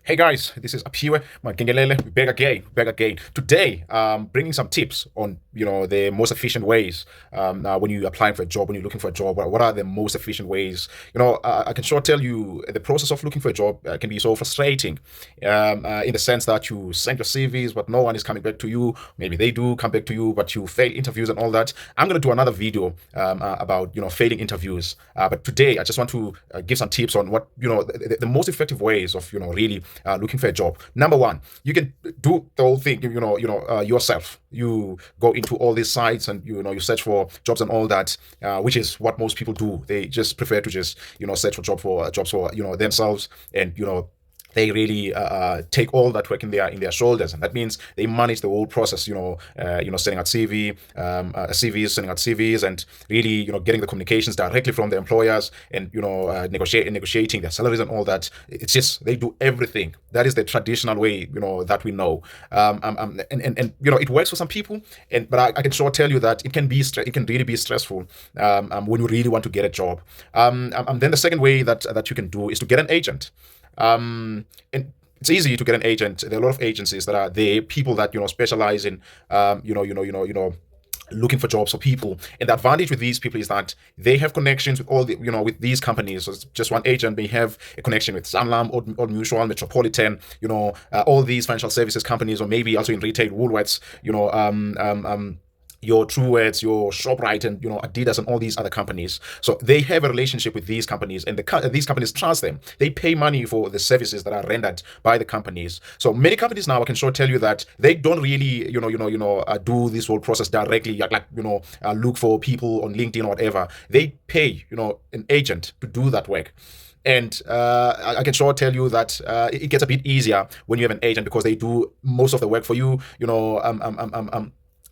Hey guys, this is Apiwe Magengelele. Back again. Today, bringing some tips on the most efficient ways when you applying for a job, when you're looking for a job. What are the most efficient ways? I can sure tell you the process of looking for a job can be so frustrating, in the sense that you send your CVs, but no one is coming back to you. Maybe they do come back to you, but you fail interviews and all that. I'm gonna do another video about failing interviews. But today, I just want to give some tips on what the most effective ways of really looking for a job. Number one, you can do the whole thing, yourself. You go into all these sites and you search for jobs and all that, which is what most people do. They just prefer to just search for jobs for themselves, and they really take all that work in their shoulders, and that means they manage the whole process. Sending out CVs, sending out CVs, and really getting the communications directly from the employers, and negotiating their salaries and all that. It's just they do everything. That is the traditional way that we know. It works for some people, but I can sure tell you that it can really be stressful when you really want to get a job. Then the second way that you can do is to get an agent. And it's easy to get an agent. There are a lot of agencies that are there, people that specialize in looking for jobs for people. And the advantage with these people is that they have connections with all the with these companies. So it's just one agent may have a connection with Sanlam, Old Mutual, Metropolitan, all these financial services companies, or maybe also in retail, Woolworths, your Truworths, your Shoprite, and Adidas, and all these other companies. So they have a relationship with these companies, and these companies trust them. They pay money for the services that are rendered by the companies. So many companies now, I can sure tell you that they don't really do this whole process directly, look for people on LinkedIn or whatever. They pay an agent to do that work. And I can sure tell you that it gets a bit easier when you have an agent, because they do most of the work for you.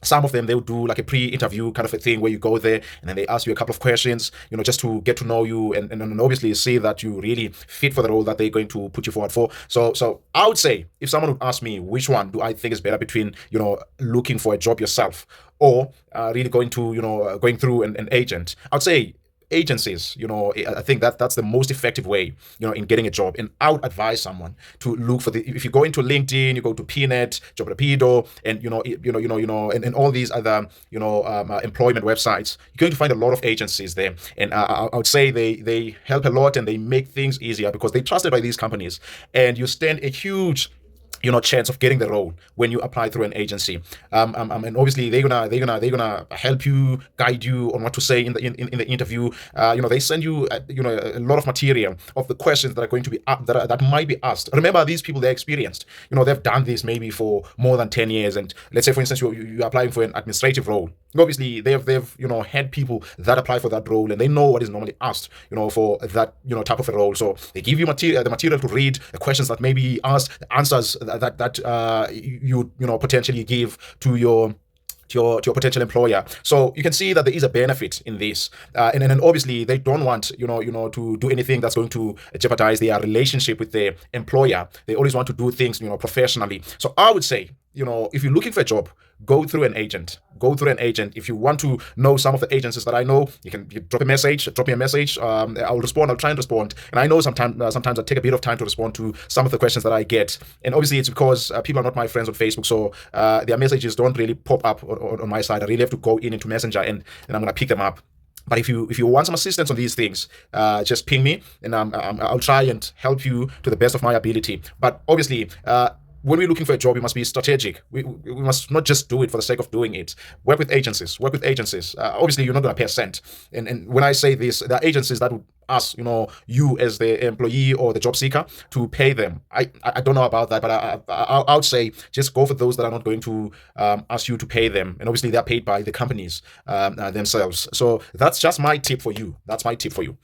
Some of them, they'll do like a pre-interview kind of a thing where you go there and then they ask you a couple of questions, just to get to know you, and obviously see that you really fit for the role that they're going to put you forward for. So I would say, if someone would ask me which one do I think is better between looking for a job yourself, or really going through an agent, I would say agencies. I think that's the most effective way in getting a job. And I would advise someone to look for if you go into LinkedIn, you go to Pnet, Job Rapido, and and all these other employment websites, you're going to find a lot of agencies there. And I would say they help a lot, and they make things easier because they're trusted by these companies, and you stand a huge chance of getting the role when you apply through an agency. And obviously they're gonna help you, guide you on what to say in the interview. They send you a lot of material of the questions that are going to be that might be asked. Remember, these people, they're experienced. They've done this maybe for more than 10 years. And let's say, for instance, you're applying for an administrative role. Obviously they've had people that apply for that role, and they know what is normally asked for that type of a role. So they give you the material to read, the questions that may be asked, the answers that you potentially give to your potential employer. So you can see that there is a benefit in this, and then obviously they don't want to do anything that's going to jeopardize their relationship with their employer. They always want to do things professionally. So I would say, if you're looking for a job, go through an agent. If you want to know some of the agencies that I know, you drop me a message. I'll respond. I'll try and respond. And I know sometimes I take a bit of time to respond to some of the questions that I get. And obviously it's because people are not my friends on Facebook, so their messages don't really pop up on my side. I really have to go into Messenger, and I'm gonna pick them up. But if you want some assistance on these things, just ping me, and I'll try and help you to the best of my ability. But obviously, when we're looking for a job, we must be strategic. We must not just do it for the sake of doing it. Work with agencies. Obviously, you're not going to pay a cent. And when I say this, there are agencies that would ask, you as the employee or the job seeker to pay them. I don't know about that, but I would say just go for those that are not going to ask you to pay them. And obviously, they're paid by the companies themselves. So that's just my tip for you. That's my tip for you.